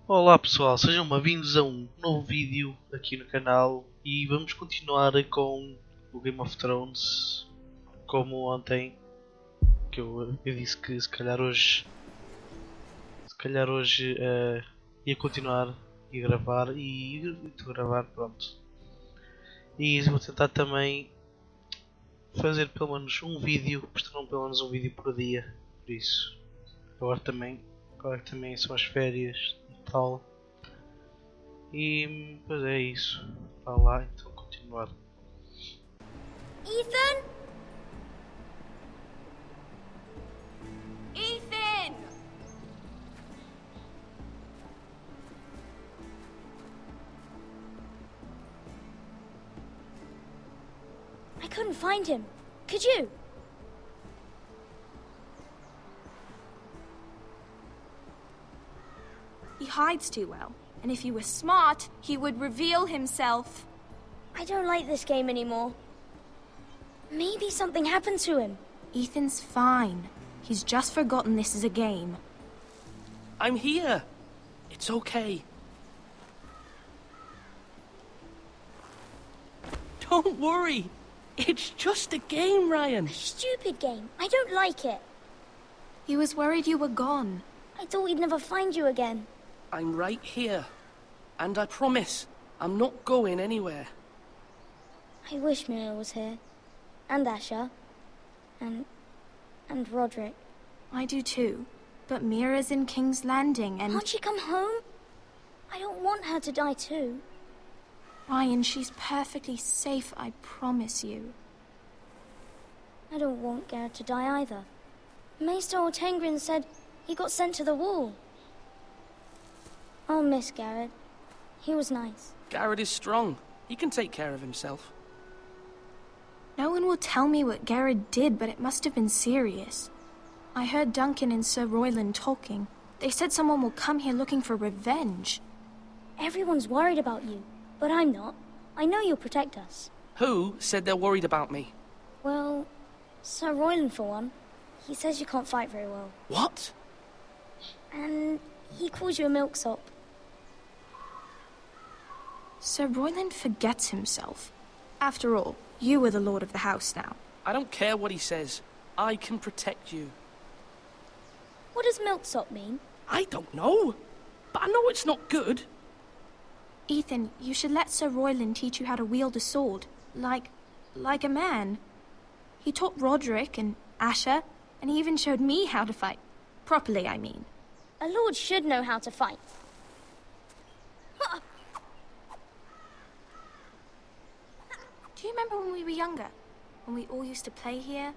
Olá pessoal, sejam bem-vindos a um novo vídeo aqui no canal e vamos continuar com o Game of Thrones como ontem, que eu disse que se calhar hoje ia continuar e gravar e estou a gravar, pronto. E vou tentar também fazer pelo menos um vídeo, postar pelo menos um vídeo por dia, por isso agora também são as férias e tal. E pois é isso. Vá lá então continuar. Ethan? Ethan! I couldn't find him. Could you? He hides too well, and if he were smart, he would reveal himself. I don't like this game anymore. Maybe something happened to him. Ethan's fine. He's just forgotten this is a game. I'm here. It's okay. Don't worry. It's just a game, Ryan. A stupid game. I don't like it. He was worried you were gone. I thought we'd never find you again. I'm right here. And I promise, I'm not going anywhere. I wish Mira was here. And Asher. And Roderick. I do too. But Mira's in King's Landing and... Can't she come home? I don't want her to die too. Ryan, she's perfectly safe, I promise you. I don't want Garrett to die either. Maester Ortengrin said he got sent to the wall. I'll miss Garrett. He was nice. Garrett is strong. He can take care of himself. No one will tell me what Garrett did, but it must have been serious. I heard Duncan and Sir Royland talking. They said someone will come here looking for revenge. Everyone's worried about you, but I'm not. I know you'll protect us. Who said they're worried about me? Well, Sir Royland for one. He says you can't fight very well. What? And he calls you a milksop. Sir Royland forgets himself. After all, you are the lord of the house now. I don't care what he says. I can protect you. What does milksop mean? I don't know. But I know it's not good. Ethan, you should let Sir Royland teach you how to wield a sword. Like a man. He taught Roderick and Asher, and he even showed me how to fight. Properly, I mean. A lord should know how to fight. Do you remember when we were younger? When we all used to play here?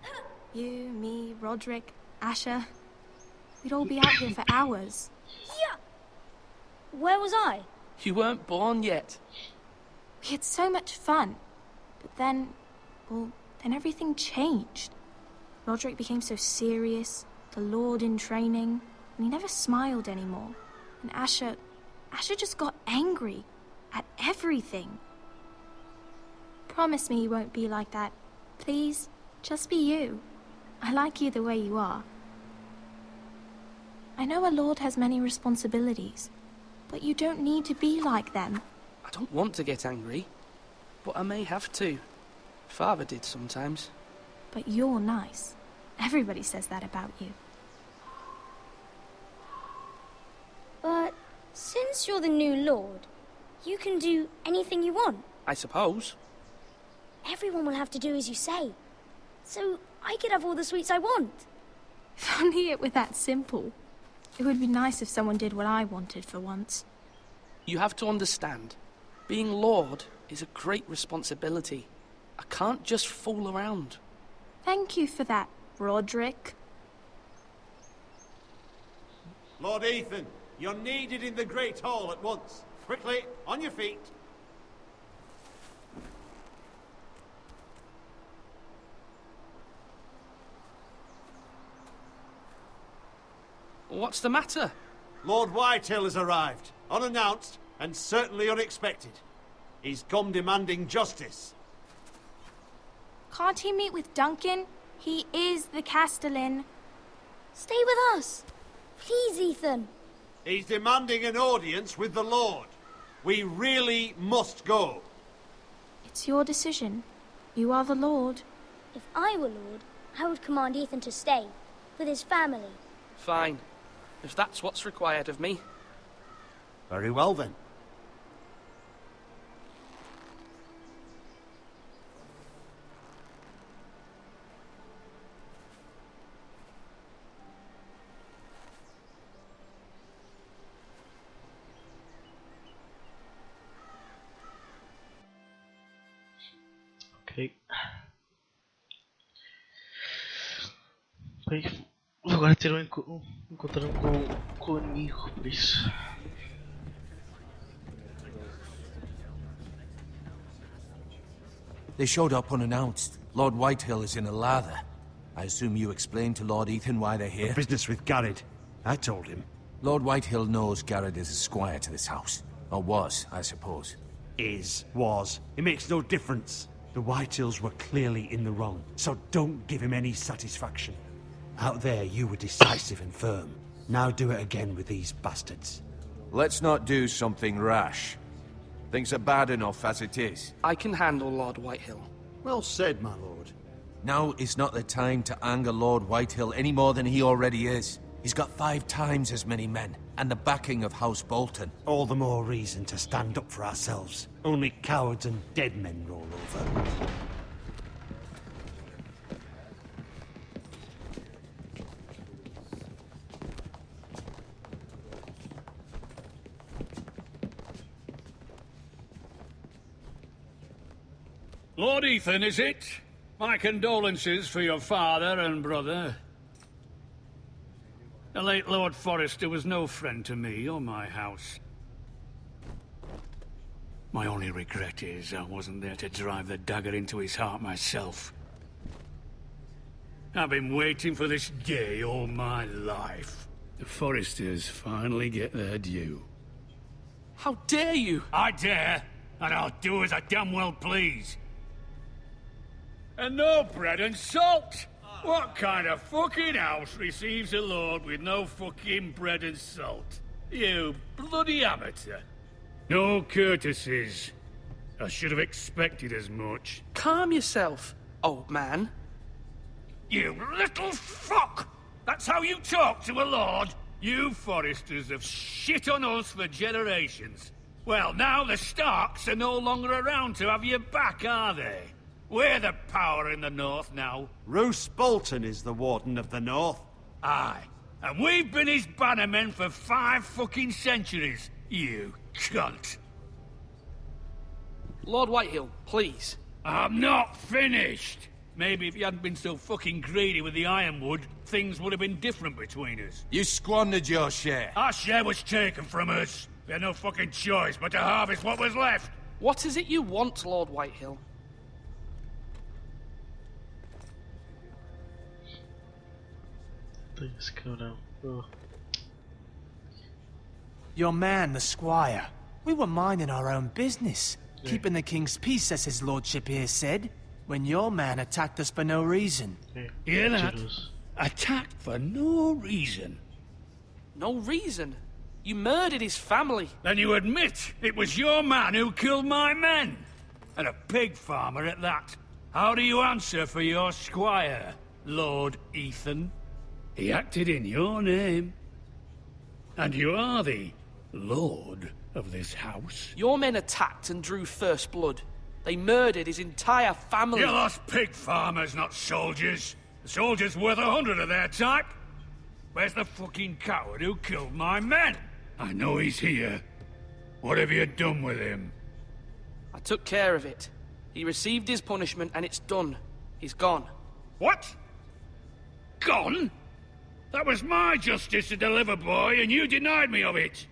You, me, Roderick, Asher. We'd all be out here for hours. Yeah. Where was I? You weren't born yet. We had so much fun. But then everything changed. Roderick became so serious, the lord in training, and he never smiled anymore. And Asher just got angry at everything. Promise me you won't be like that. Please, just be you. I like you the way you are. I know a lord has many responsibilities, but you don't need to be like them. I don't want to get angry, but I may have to. Father did sometimes. But you're nice. Everybody says that about you. But since you're the new lord, you can do anything you want. I suppose. Everyone will have to do as you say. So I could have all the sweets I want. If only it were that simple. It would be nice if someone did what I wanted for once. You have to understand, being lord is a great responsibility. I can't just fool around. Thank you for that, Roderick. Lord Ethan, you're needed in the Great Hall at once. Quickly, on your feet. What's the matter? Lord Whitehill has arrived, unannounced and certainly unexpected. He's come demanding justice. Can't he meet with Duncan? He is the Castellan. Stay with us. Please, Ethan. He's demanding an audience with the Lord. We really must go. It's your decision. You are the Lord. If I were Lord, I would command Ethan to stay, with his family. Fine. If that's what's required of me. Very well then. Ok. Bem, vou agora ter encontrar com o inimigo, por isso. They showed up unannounced. Lord Whitehill is in a lather. I assume you explained to Lord Ethan why they're here? Business with Garrett. I told him. Lord Whitehill knows Garrett is a squire to this house. Or was, I suppose. Was. It makes no difference. The Whitehills were clearly in the wrong, so don't give him any satisfaction. Out there, you were decisive and firm. Now do it again with these bastards. Let's not do something rash. Things are bad enough as it is. I can handle Lord Whitehill. Well said, my lord. Now is not the time to anger Lord Whitehill any more than he already is. He's got 5 times as many men, and the backing of House Bolton. All the more reason to stand up for ourselves. Only cowards and dead men roll over. Lord Ethan, is it? My condolences for your father and brother. The late Lord Forrester was no friend to me or my house. My only regret is I wasn't there to drive the dagger into his heart myself. I've been waiting for this day all my life. The Forresters finally get their due. How dare you! I dare, and I'll do as I damn well please. And no bread and salt! What kind of fucking house receives a lord with no fucking bread and salt? You bloody amateur. No courtesies. I should have expected as much. Calm yourself, old man. You little fuck! That's how you talk to a lord? You Forresters have shit on us for generations. Well, now the Starks are no longer around to have your back, are they? We're the power in the north now. Roose Bolton is the Warden of the North. Aye. And we've been his bannermen for 5 fucking centuries, you cunt. Lord Whitehill, please. I'm not finished. Maybe if you hadn't been so fucking greedy with the ironwood, things would have been different between us. You squandered your share. Our share was taken from us. We had no fucking choice but to harvest what was left. What is it you want, Lord Whitehill? Let's go now. Oh. Your man, the squire. We were minding our own business. Yeah. Keeping the king's peace, as his lordship here said. When your man attacked us for no reason. Yeah. Hear that? Jitters. Attacked for no reason. No reason. You murdered his family. Then you admit it was your man who killed my men. And a pig farmer at that. How do you answer for your squire, Lord Ethan? He acted in your name. And you are the lord of this house. Your men attacked and drew first blood. They murdered his entire family. You lost pig farmers, not soldiers. The soldiers worth 100 of their type. Where's the fucking coward who killed my men? I know he's here. What have you done with him? I took care of it. He received his punishment and it's done. He's gone. What? Gone? That was my justice to deliver, boy, and you denied me of it.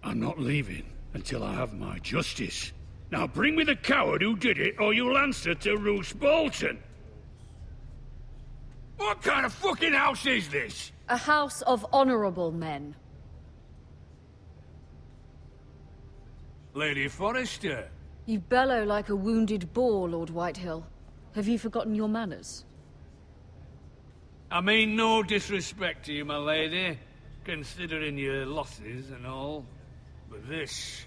I'm not leaving until I have my justice. Now bring me the coward who did it, or you'll answer to Roose Bolton. What kind of fucking house is this? A house of honorable men. Lady Forrester. You bellow like a wounded boar, Lord Whitehill. Have you forgotten your manners? I mean no disrespect to you, my lady, considering your losses and all. But this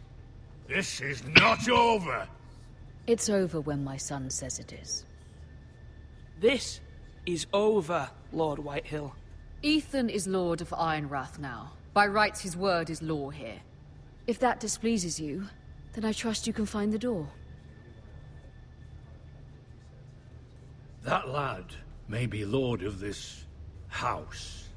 is not over. It's over when my son says it is. This is over, Lord Whitehill. Ethan is Lord of Ironrath now. By rights, his word is law here. If that displeases you, then I trust you can find the door. That lad may be lord of this house,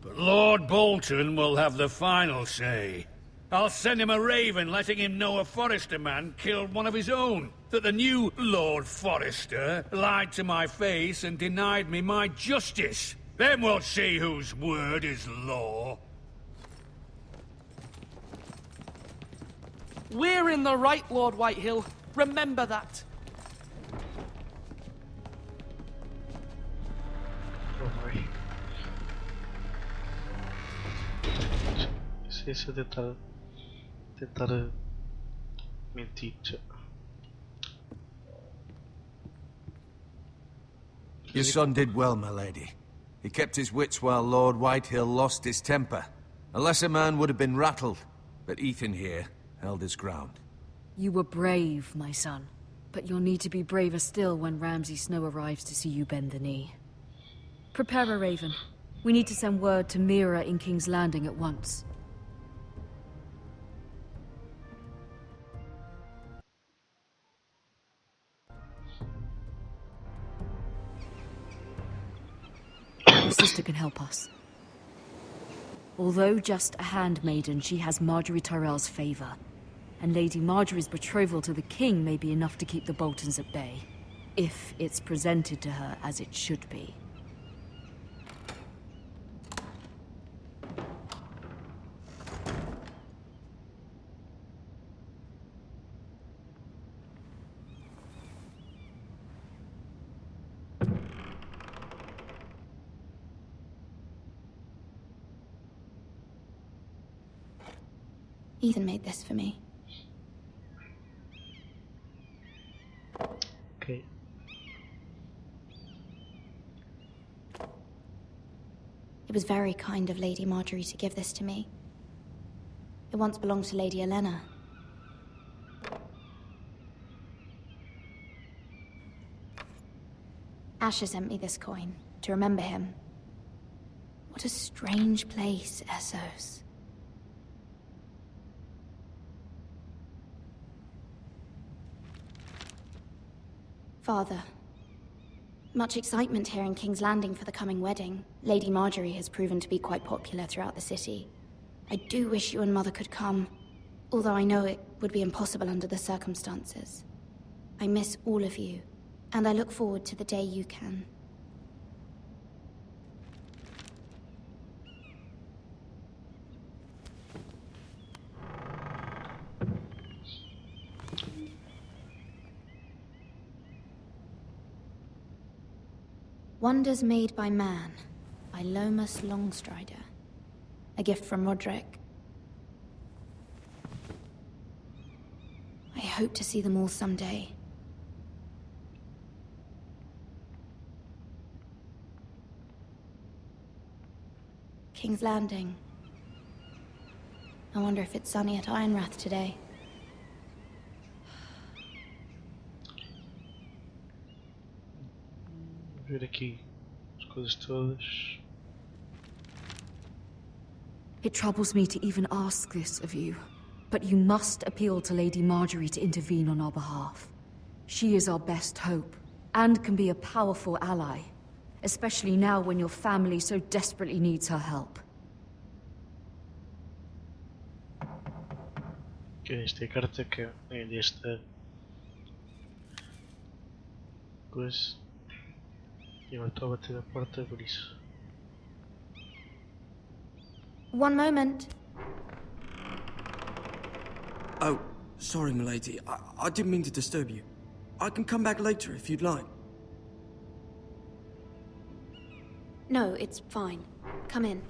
but Lord Bolton will have the final say. I'll send him a raven letting him know a Forrester man killed one of his own. That the new Lord Forrester lied to my face and denied me my justice. Then we'll see whose word is law. We're in the right, Lord Whitehill. Remember that. Se eu tentar mentir. Your son did well, my lady. He kept his wits while Lord Whitehill lost his temper. A lesser man would have been rattled, but Ethan here held his ground. You were brave, my son. But you'll need to be braver still when Ramsay Snow arrives to see you bend the knee. Prepare a raven. We need to send word to Mira in King's Landing at once. Your sister can help us. Although just a handmaiden, she has Marjorie Tyrell's favor. And Lady Marjorie's betrothal to the king may be enough to keep the Boltons at bay. If it's presented to her as it should be. Ethan made this for me. Okay. It was very kind of Lady Marjorie to give this to me. It once belonged to Lady Elena. Asher sent me this coin to remember him. What a strange place, Essos. Father, much excitement here in King's Landing for the coming wedding. Lady Marjorie has proven to be quite popular throughout the city. I do wish you and Mother could come, although I know it would be impossible under the circumstances. I miss all of you, and I look forward to the day you can. Wonders Made by Man, by Lomas Longstrider. A gift from Roderick. I hope to see them all someday. King's Landing. I wonder if it's sunny at Ironrath today. Ver aqui as coisas todas. It troubles me to even ask this of you, but you must appeal to Lady Marjorie to intervene on our behalf. She is our best hope, and can be a powerful ally, especially now when your family so desperately needs her help. Que esta é a carta que é desta coisa. E eu estou a bater a porta por isso. One moment. Oh, sorry, milady. I didn't mean to disturb you. I can come back later if you'd like. No, it's fine. Come in.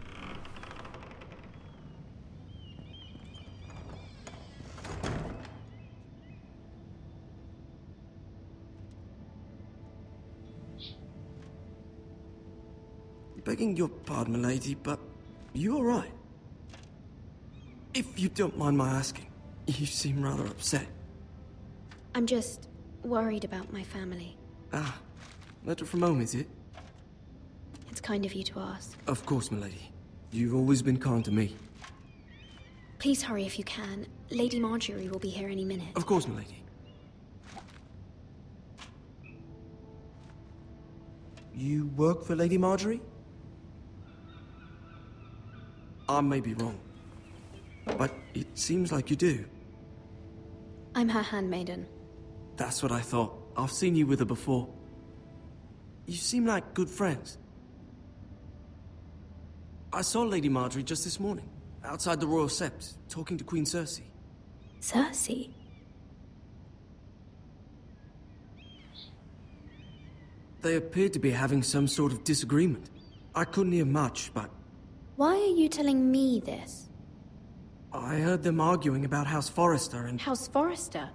Begging your pardon, milady, but you all right? If you don't mind my asking, you seem rather upset. I'm just worried about my family. Ah, letter from home, is it? It's kind of you to ask. Of course, milady. You've always been kind to me. Please hurry if you can. Lady Marjorie will be here any minute. Of course, milady. You work for Lady Marjorie? I may be wrong, but it seems like you do. I'm her handmaiden. That's what I thought. I've seen you with her before. You seem like good friends. I saw Lady Marjorie just this morning, outside the Royal Sept, talking to Queen Cersei. Cersei? They appeared to be having some sort of disagreement. I couldn't hear much, but... Why are you telling me this? I heard them arguing about House Forrester and... House Forrester?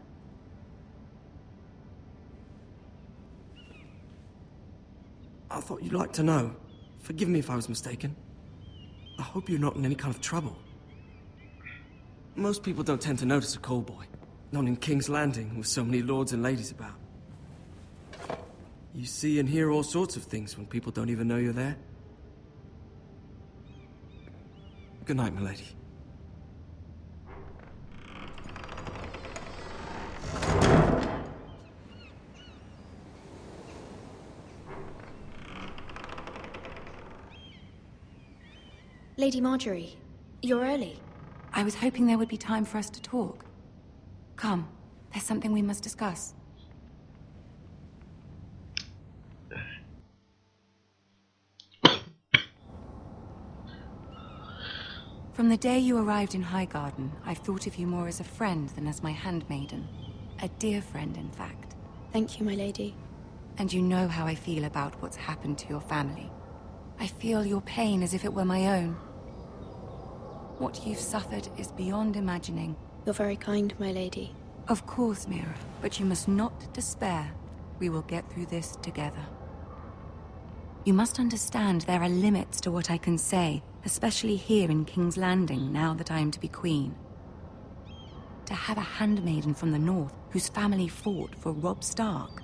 I thought you'd like to know. Forgive me if I was mistaken. I hope you're not in any kind of trouble. Most people don't tend to notice a callboy. Not in King's Landing, with so many lords and ladies about. You see and hear all sorts of things when people don't even know you're there. Good night, milady. Lady Marjorie, you're early. I was hoping there would be time for us to talk. Come, there's something we must discuss. From the day you arrived in Highgarden, I've thought of you more as a friend than as my handmaiden. A dear friend, in fact. Thank you, my lady. And you know how I feel about what's happened to your family. I feel your pain as if it were my own. What you've suffered is beyond imagining. You're very kind, my lady. Of course, Mira, but you must not despair. We will get through this together. You must understand there are limits to what I can say, especially here in King's Landing, now that I am to be queen. To have a handmaiden from the north whose family fought for Robb Stark.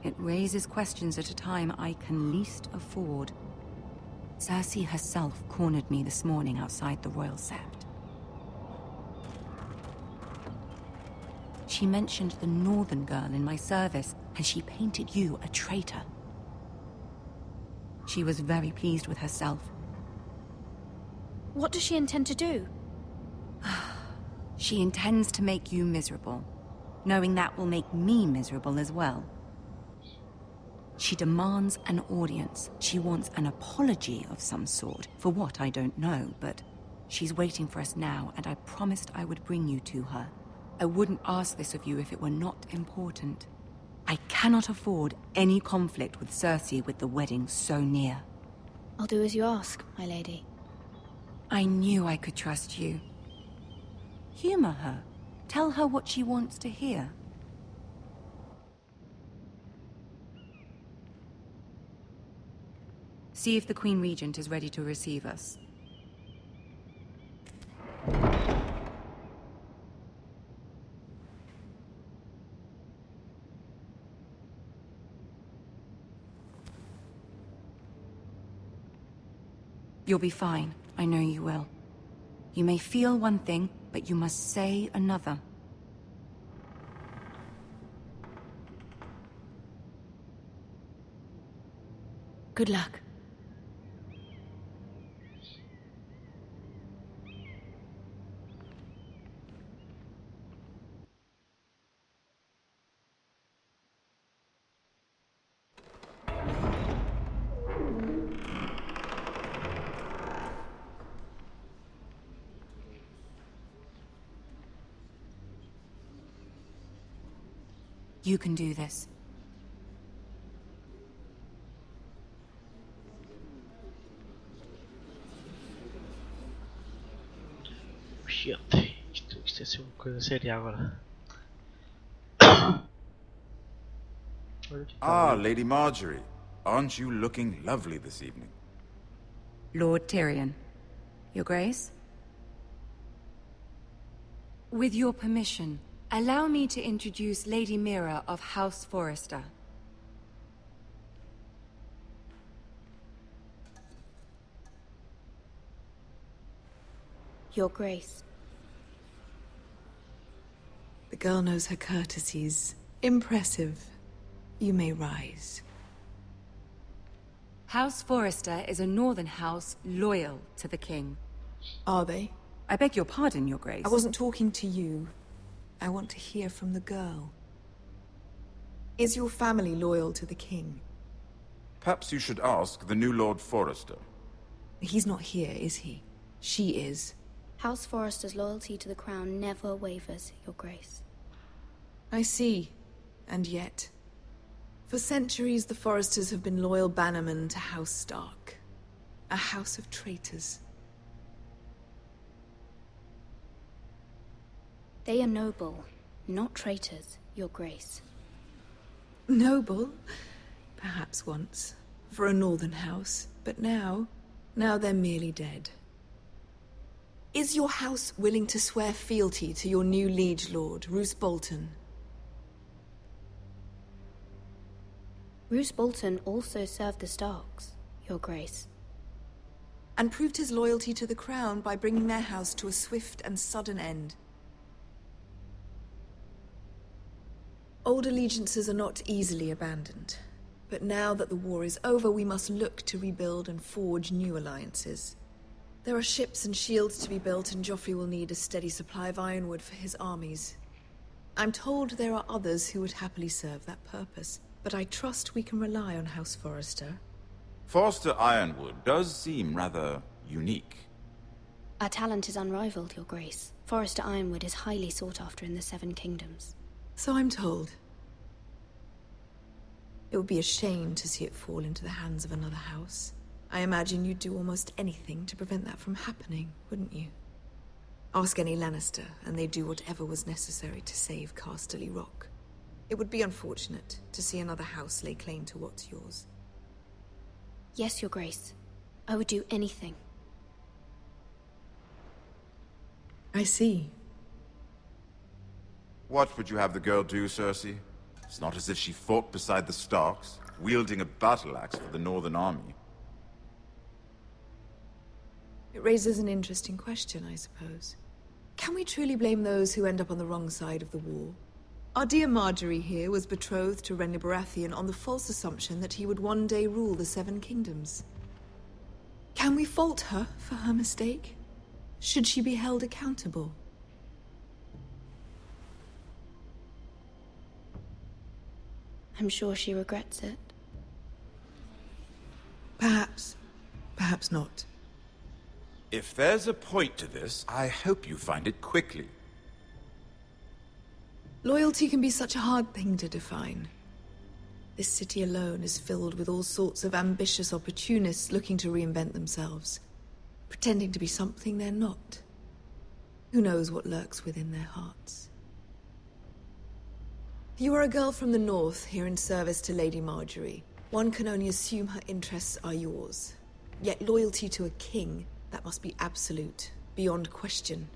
It raises questions at a time I can least afford. Cersei herself cornered me this morning outside the Royal Sept. She mentioned the northern girl in my service, and she painted you a traitor. She was very pleased with herself. What does she intend to do? She intends to make you miserable, knowing that will make me miserable as well. She demands an audience. She wants an apology of some sort, for what I don't know, but she's waiting for us now, and I promised I would bring you to her. I wouldn't ask this of you if it were not important. I cannot afford any conflict with Cersei with the wedding so near. I'll do as you ask, my lady. I knew I could trust you. Humor her. Tell her what she wants to hear. See if the Queen Regent is ready to receive us. You'll be fine. I know you will. You may feel one thing, but you must say another. Good luck. You can do this. Gente, isto é ser uma coisa séria agora. Ah, Lady Marjorie. Aren't you looking lovely this evening? Lord Tyrion. Your Grace? With your permission, allow me to introduce Lady Mira of House Forrester. Your Grace. The girl knows her courtesies. Impressive. You may rise. House Forrester is a northern house loyal to the king. Are they? I beg your pardon, Your Grace. I wasn't talking to you. I want to hear from the girl. Is your family loyal to the king? Perhaps you should ask the new Lord Forrester. He's not here, is he? She is. House Forrester's loyalty to the crown never wavers, Your Grace. I see. And yet... For centuries, the Forresters have been loyal bannermen to House Stark. A house of traitors. They are noble, not traitors, Your Grace. Noble? Perhaps once. For a northern house. But now they're merely dead. Is your house willing to swear fealty to your new liege lord, Roose Bolton? Roose Bolton also served the Starks, Your Grace. And proved his loyalty to the crown by bringing their house to a swift and sudden end. Old allegiances are not easily abandoned. But now that the war is over, we must look to rebuild and forge new alliances. There are ships and shields to be built, and Joffrey will need a steady supply of ironwood for his armies. I'm told there are others who would happily serve that purpose, but I trust we can rely on House Forrester. Forrester Ironwood does seem rather unique. Our talent is unrivaled, Your Grace. Forrester Ironwood is highly sought after in the Seven Kingdoms. So I'm told. It would be a shame to see it fall into the hands of another house. I imagine you'd do almost anything to prevent that from happening, wouldn't you? Ask any Lannister, and they'd do whatever was necessary to save Casterly Rock. It would be unfortunate to see another house lay claim to what's yours. Yes, Your Grace. I would do anything. I see. What would you have the girl do, Cersei? It's not as if she fought beside the Starks, wielding a battle axe for the Northern Army. It raises an interesting question, I suppose. Can we truly blame those who end up on the wrong side of the war? Our dear Marjorie here was betrothed to Renly Baratheon on the false assumption that he would one day rule the Seven Kingdoms. Can we fault her for her mistake? Should she be held accountable? I'm sure she regrets it. Perhaps. Perhaps not. If there's a point to this, I hope you find it quickly. Loyalty can be such a hard thing to define. This city alone is filled with all sorts of ambitious opportunists looking to reinvent themselves, pretending to be something they're not. Who knows what lurks within their hearts? You are a girl from the north, here in service to Lady Marjorie. One can only assume her interests are yours. Yet loyalty to a king, that must be absolute, beyond question.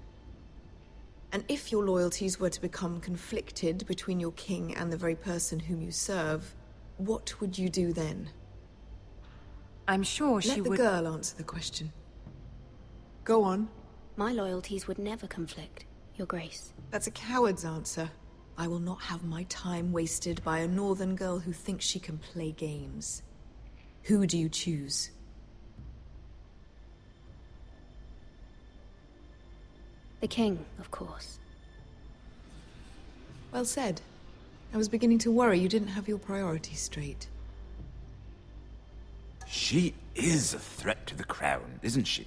And if your loyalties were to become conflicted between your king and the very person whom you serve, what would you do then? I'm sure she would... Let the girl answer the question. Go on. My loyalties would never conflict, Your Grace. That's a coward's answer. I will not have my time wasted by a northern girl who thinks she can play games. Who do you choose? The king, of course. Well said. I was beginning to worry you didn't have your priorities straight. She is a threat to the crown, isn't she?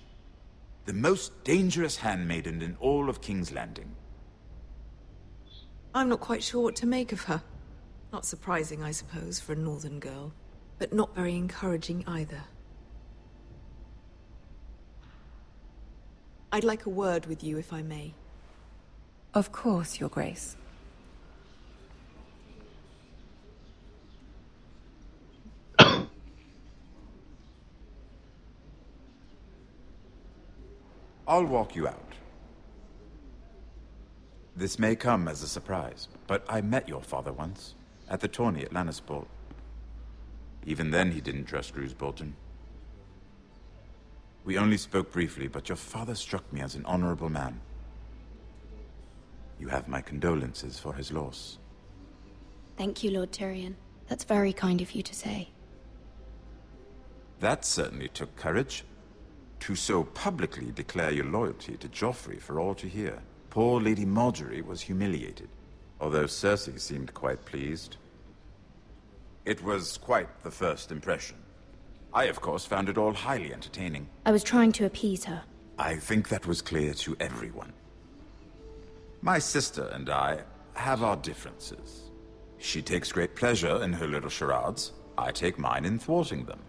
The most dangerous handmaiden in all of King's Landing. I'm not quite sure what to make of her. Not surprising, I suppose, for a northern girl, but not very encouraging either. I'd like a word with you, if I may. Of course, Your Grace. I'll walk you out. This may come as a surprise, but I met your father once, at the tourney at Lannisport. Even then he didn't trust Roose Bolton. We only spoke briefly, but your father struck me as an honorable man. You have my condolences for his loss. Thank you, Lord Tyrion. That's very kind of you to say. That certainly took courage. To so publicly declare your loyalty to Joffrey for all to hear. Poor Lady Marjorie was humiliated, although Cersei seemed quite pleased. It was quite the first impression. I, of course, found it all highly entertaining. I was trying to appease her. I think that was clear to everyone. My sister and I have our differences. She takes great pleasure in her little charades. I take mine in thwarting them.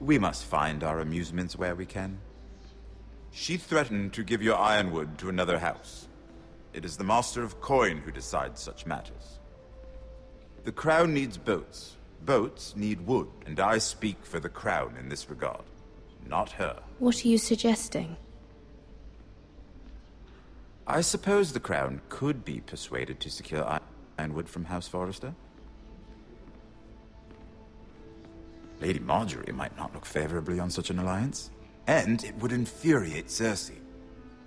We must find our amusements where we can. She threatened to give your ironwood to another house. It is the Master of Coin who decides such matters. The Crown needs boats. Boats need wood, and I speak for the Crown in this regard, not her. What are you suggesting? I suppose the Crown could be persuaded to secure ironwood from House Forrester. Lady Marjorie might not look favorably on such an alliance, and it would infuriate Cersei.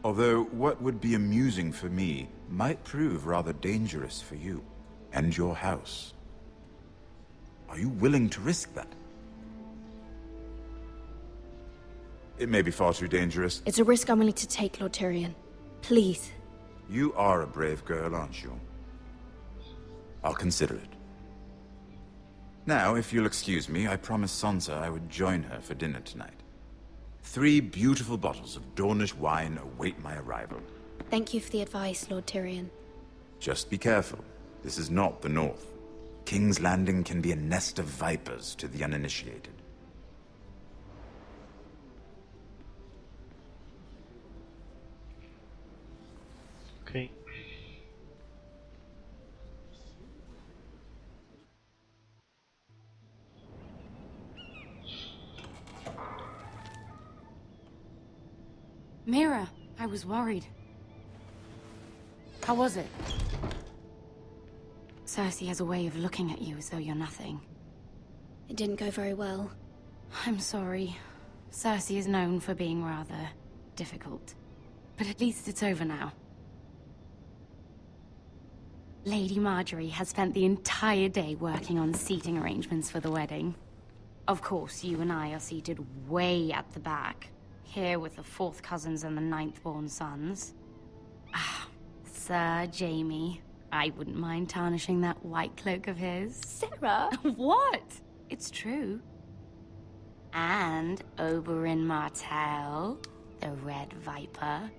Although what would be amusing for me might prove rather dangerous for you and your house. Are you willing to risk that? It may be far too dangerous. It's a risk I'm willing to take, Lord Tyrion. Please. You are a brave girl, aren't you? I'll consider it. Now, if you'll excuse me, I promised Sansa I would join her for dinner tonight. 3 beautiful bottles of Dornish wine await my arrival. Thank you for the advice, Lord Tyrion. Just be careful. This is not the North. King's Landing can be a nest of vipers to the uninitiated. Okay. Mira, I was worried. How was it? Cersei has a way of looking at you as though you're nothing. It didn't go very well. I'm sorry. Cersei is known for being rather difficult. But at least it's over now. Lady Marjorie has spent the entire day working on seating arrangements for the wedding. Of course, you and I are seated way at the back. Here with the 4th cousins and the 9th-born sons. Ah, Sir Jaime. I wouldn't mind tarnishing that white cloak of his. Sarah? What? It's true. And Oberyn Martell, the Red Viper.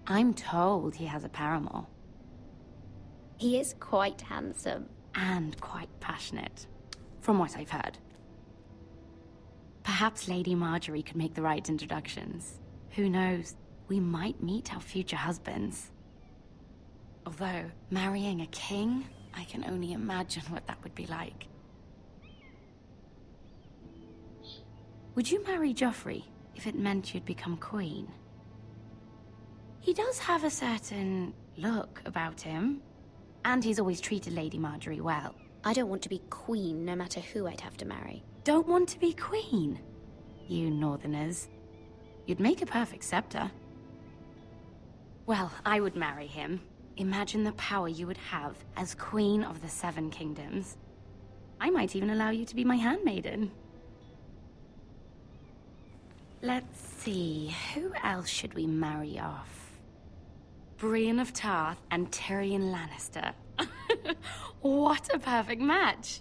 I'm told he has a paramour. He is quite handsome. And quite passionate, from what I've heard. Perhaps Lady Marjorie could make the right introductions. Who knows? We might meet our future husbands. Although, marrying a king, I can only imagine what that would be like. Would you marry Joffrey if it meant you'd become queen? He does have a certain look about him, and he's always treated Lady Marjorie well. I don't want to be queen, no matter who I'd have to marry. Don't want to be queen? You northerners. You'd make a perfect scepter. Well, I would marry him. Imagine the power you would have as Queen of the 7 Kingdoms. I might even allow you to be my handmaiden. Let's see, who else should we marry off? Brienne of Tarth and Tyrion Lannister. What a perfect match!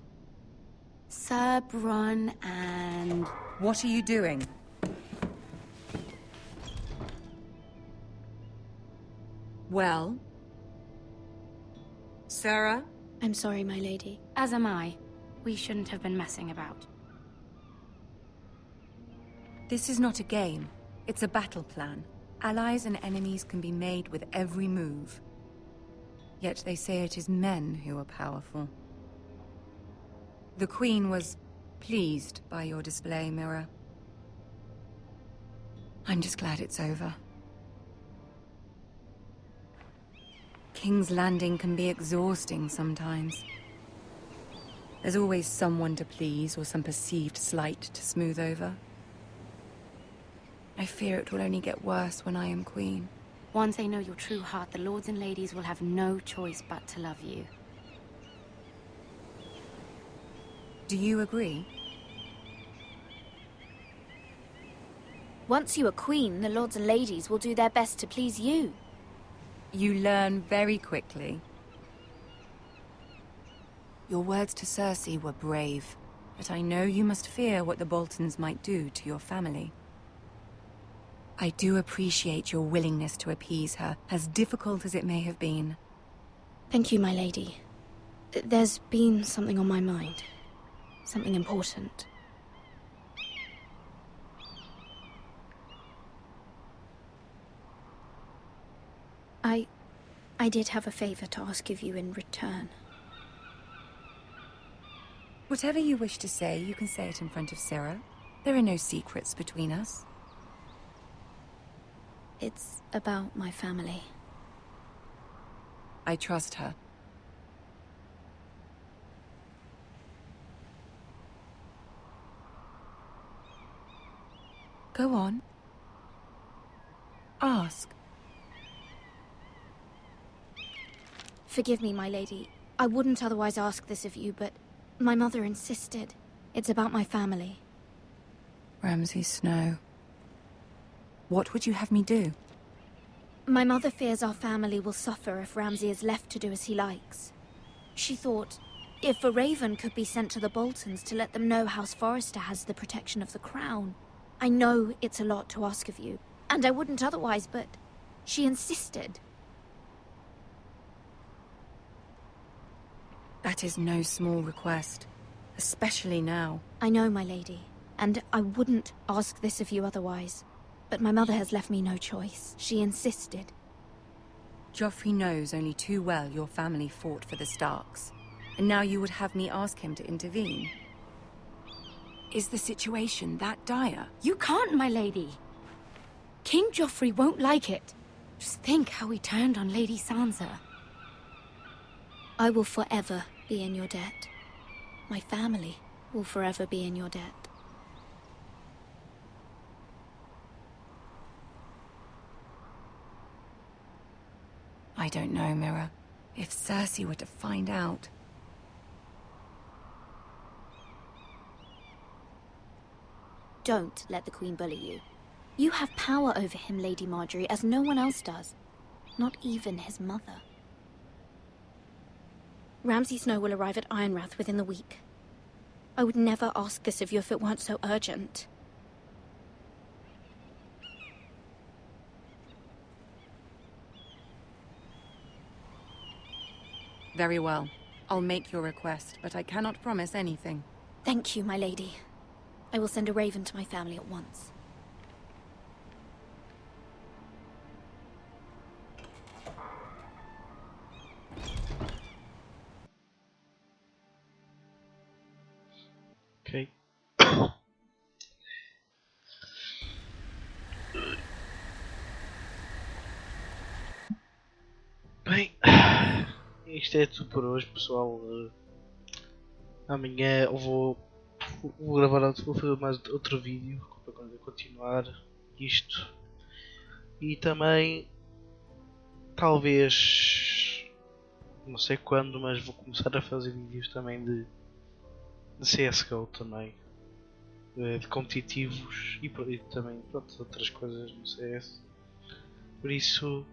Sir Bronn and... What are you doing? Well? Sarah? I'm sorry, my lady. As am I. We shouldn't have been messing about. This is not a game. It's a battle plan. Allies and enemies can be made with every move. Yet they say it is men who are powerful. The Queen was pleased by your display, Mira. I'm just glad it's over. King's Landing can be exhausting sometimes. There's always someone to please or some perceived slight to smooth over. I fear it will only get worse when I am queen. Once they know your true heart, the lords and ladies will have no choice but to love you. Do you agree? Once you are queen, the lords and ladies will do their best to please you. You learn very quickly. Your words to Cersei were brave, but I know you must fear what the Boltons might do to your family. I do appreciate your willingness to appease her, as difficult as it may have been. Thank you, my lady. There's been something on my mind. Something important. I did have a favor to ask of you in return. Whatever you wish to say, you can say it in front of Sarah. There are no secrets between us. It's about my family. I trust her. Go on. Ask. Forgive me, my lady. I wouldn't otherwise ask this of you, but my mother insisted. It's about my family. Ramsay Snow. What would you have me do? My mother fears our family will suffer if Ramsay is left to do as he likes. She thought, if a raven could be sent to the Boltons to let them know House Forrester has the protection of the crown. I know it's a lot to ask of you, and I wouldn't otherwise, but she insisted. That is no small request, especially now. I know, my lady, and I wouldn't ask this of you otherwise. But my mother has left me no choice. She insisted. Joffrey knows only too well your family fought for the Starks, and now you would have me ask him to intervene. Is the situation that dire? You can't, my lady. King Joffrey won't like it. Just think how he turned on Lady Sansa. I will forever be in your debt. My family will forever be in your debt. I don't know, Mira. If Cersei were to find out... Don't let the Queen bully you. You have power over him, Lady Marjorie, as no one else does. Not even his mother. Ramsay Snow will arrive at Ironrath within the week. I would never ask this of you if it weren't so urgent. Very well. I'll make your request, but I cannot promise anything. Thank you, my lady. I will send a raven to my family at once. Ok. Bem, isto é tudo por hoje, pessoal. Amanhã eu vou gravar, vou fazer mais outro vídeo para continuar isto. E também, talvez, não sei quando, mas vou começar a fazer vídeos também de CSGO também, de competitivos e também pronto, outras coisas no CS. Por isso,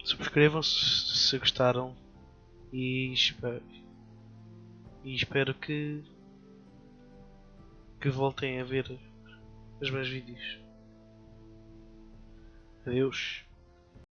subscrevam-se se gostaram e espero que voltem a ver os meus vídeos. Adeus.